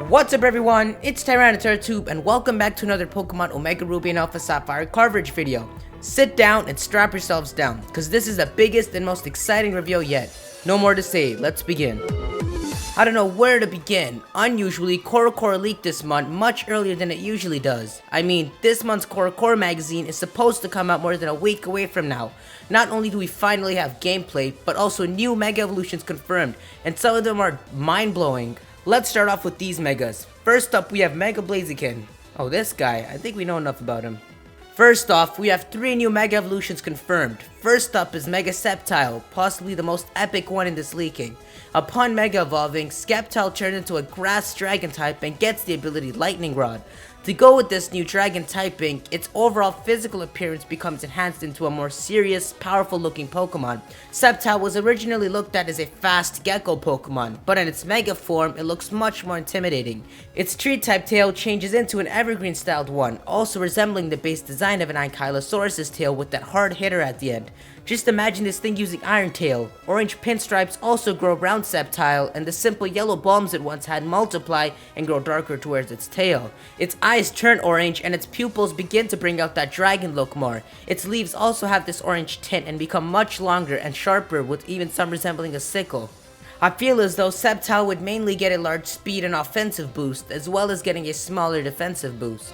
What's up everyone, it's Tyranitartube and welcome back to another Pokemon Omega Ruby and Alpha Sapphire coverage video. Sit down and strap yourselves down, cause this is the biggest and most exciting reveal yet. No more to say, let's begin. I don't know where to begin. Unusually, Corocoro leaked this month much earlier than it usually does. I mean, this month's Corocoro magazine is supposed to come out more than a week away from now. Not only do we finally have gameplay, but also new Mega Evolutions confirmed, and some of them are mind-blowing. Let's start off with these Megas. First up, we have Mega Blaziken. Oh, this guy, I think we know enough about him. First off, we have 3 new Mega Evolutions confirmed. First up is Mega Sceptile, possibly the most epic one in this leaking. Upon Mega Evolving, Sceptile turns into a Grass Dragon type and gets the ability Lightning Rod. To go with this new Dragon typing, its overall physical appearance becomes enhanced into a more serious, powerful looking Pokemon. Sceptile was originally looked at as a fast Gecko Pokemon, but in its Mega form, it looks much more intimidating. Its tree type tail changes into an Evergreen styled one, also resembling the base design of an Ankylosaurus' tail with that hard hitter at the end. Just imagine this thing using Iron Tail. Orange pinstripes also grow around Sceptile, and the simple yellow bulbs it once had multiply and grow darker towards its tail. Its eyes turn orange and its pupils begin to bring out that dragon look more. Its leaves also have this orange tint and become much longer and sharper, with even some resembling a sickle. I feel as though Sceptile would mainly get a large speed and offensive boost, as well as getting a smaller defensive boost.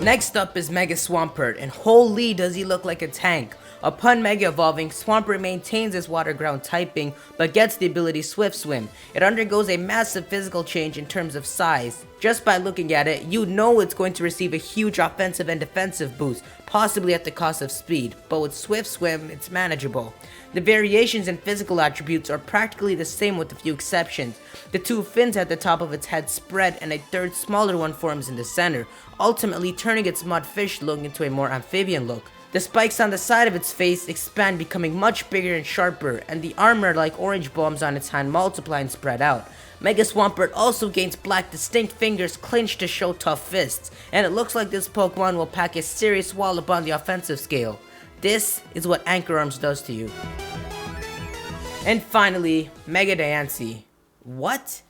Next up is Mega Swampert, and holy does he look like a tank. Upon Mega Evolving, Swampert maintains his water ground typing, but gets the ability Swift Swim. It undergoes a massive physical change in terms of size. Just by looking at it, you know it's going to receive a huge offensive and defensive boost, possibly at the cost of speed, but with Swift Swim, it's manageable. The variations in physical attributes are practically the same with a few exceptions. The 2 fins at the top of its head spread and a third smaller one forms in the center, ultimately turning its mudfish look into a more amphibian look. The spikes on the side of its face expand, becoming much bigger and sharper, and the armor like orange bombs on its hand multiply and spread out. Mega Swampert also gains black distinct fingers clinched to show tough fists, and it looks like this Pokemon will pack a serious wallop on the offensive scale. This is what Anchor Arms does to you. And finally, Mega Diancie. What?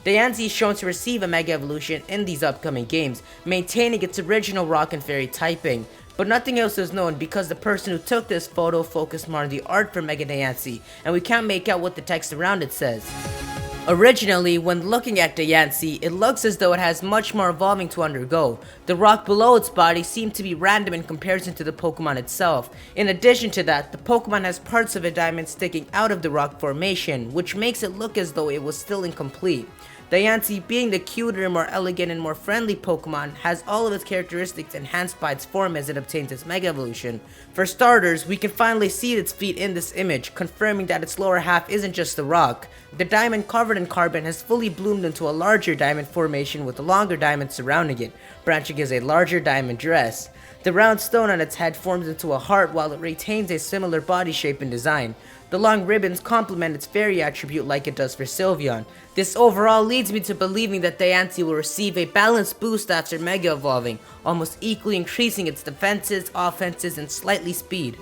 Diancie is shown to receive a Mega Evolution in these upcoming games, maintaining its original Rock and Fairy typing. But nothing else is known because the person who took this photo focused more on the art for Mega Diancie, and we can't make out what the text around it says. Originally, when looking at Diancie, it looks as though it has much more evolving to undergo. The rock below its body seemed to be random in comparison to the Pokemon itself. In addition to that, the Pokemon has parts of a diamond sticking out of the rock formation, which makes it look as though it was still incomplete. Diancie, being the cuter, more elegant, and more friendly Pokemon, has all of its characteristics enhanced by its form as it obtains its Mega Evolution. For starters, we can finally see its feet in this image, confirming that its lower half isn't just a rock. The diamond covered in carbon has fully bloomed into a larger diamond formation with a longer diamond surrounding it, branching as a larger diamond dress. The round stone on its head forms into a heart while it retains a similar body shape and design. The long ribbons complement its fairy attribute like it does for Sylveon. This overall leads me to believing that Diancie will receive a balanced boost after Mega Evolving, almost equally increasing its defenses, offenses, and slightly speed.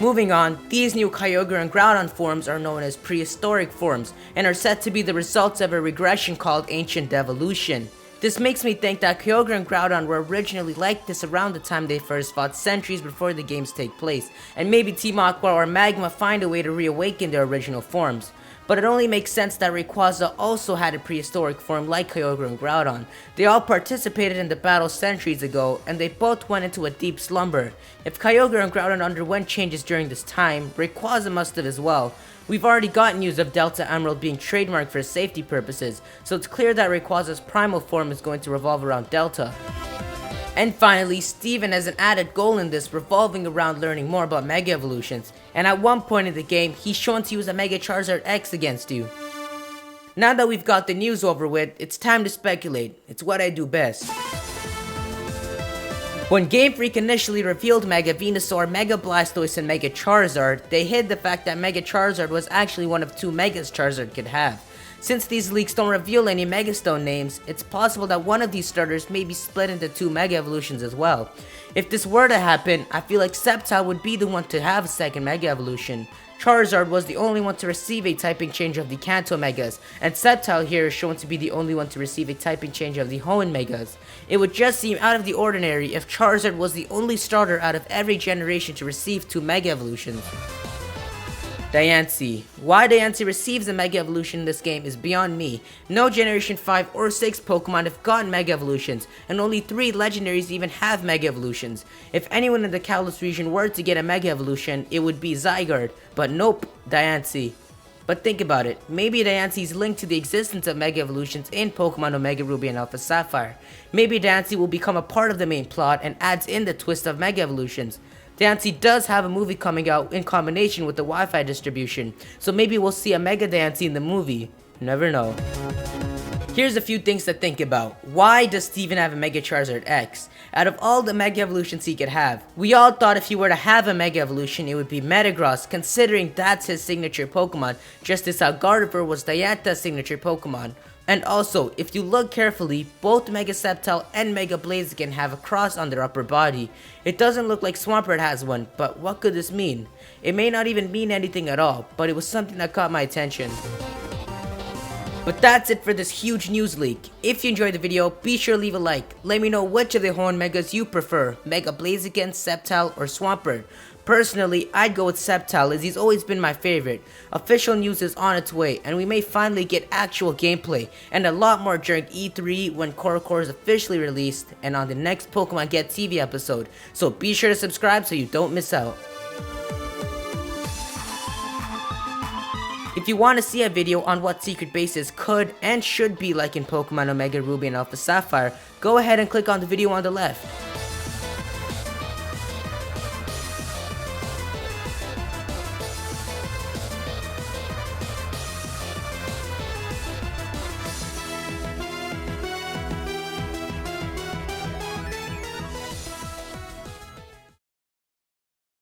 Moving on, these new Kyogre and Groudon forms are known as Prehistoric Forms, and are said to be the results of a regression called Ancient Devolution. This makes me think that Kyogre and Groudon were originally like this around the time they first fought centuries before the games take place, and maybe Team Aqua or Magma find a way to reawaken their original forms. But it only makes sense that Rayquaza also had a prehistoric form like Kyogre and Groudon. They all participated in the battle centuries ago, and they both went into a deep slumber. If Kyogre and Groudon underwent changes during this time, Rayquaza must have as well. We've already gotten news of Delta Emerald being trademarked for safety purposes, so it's clear that Rayquaza's primal form is going to revolve around Delta. And finally, Steven has an added goal in this revolving around learning more about Mega Evolutions, and at one point in the game, he's shown to use a Mega Charizard X against you. Now that we've got the news over with, it's time to speculate. It's what I do best. When Game Freak initially revealed Mega Venusaur, Mega Blastoise, and Mega Charizard, they hid the fact that Mega Charizard was actually one of 2 Megas Charizard could have. Since these leaks don't reveal any Mega Stone names, it's possible that one of these starters may be split into 2 Mega Evolutions as well. If this were to happen, I feel like Sceptile would be the one to have a second Mega Evolution. Charizard was the only one to receive a typing change of the Kanto Megas, and Sceptile here is shown to be the only one to receive a typing change of the Hoenn Megas. It would just seem out of the ordinary if Charizard was the only starter out of every generation to receive 2 Mega Evolutions. Diancie. Why Diancie receives a Mega Evolution in this game is beyond me. No Generation 5 or 6 Pokemon have gotten Mega Evolutions, and only 3 Legendaries even have Mega Evolutions. If anyone in the Kalos region were to get a Mega Evolution, it would be Zygarde, but nope, Diancie. But think about it, maybe Diancie is linked to the existence of Mega Evolutions in Pokemon Omega Ruby and Alpha Sapphire. Maybe Diancie will become a part of the main plot and adds in the twist of Mega Evolutions. Diancie does have a movie coming out in combination with the Wi-Fi distribution, so maybe we'll see a Mega Diancie in the movie. Never know. Here's a few things to think about. Why does Steven have a Mega Charizard X? Out of all the Mega Evolutions he could have, we all thought if he were to have a Mega Evolution, it would be Metagross, considering that's his signature Pokemon, just as how Gardevoir was Dianta's signature Pokemon. And also, if you look carefully, both Mega Sceptile and Mega Blaziken have a cross on their upper body. It doesn't look like Swampert has one, but what could this mean? It may not even mean anything at all, but it was something that caught my attention. But that's it for this huge news leak. If you enjoyed the video, be sure to leave a like. Let me know which of the Hoenn Megas you prefer, Mega Blaziken, Sceptile, or Swampert. Personally, I'd go with Sceptile as he's always been my favorite. Official news is on its way, and we may finally get actual gameplay, and a lot more during E3 when Corocoro is officially released, and on the next Pokemon Get TV episode. So be sure to subscribe so you don't miss out. If you want to see a video on what secret bases could and should be like in Pokemon Omega Ruby and Alpha Sapphire, go ahead and click on the video on the left.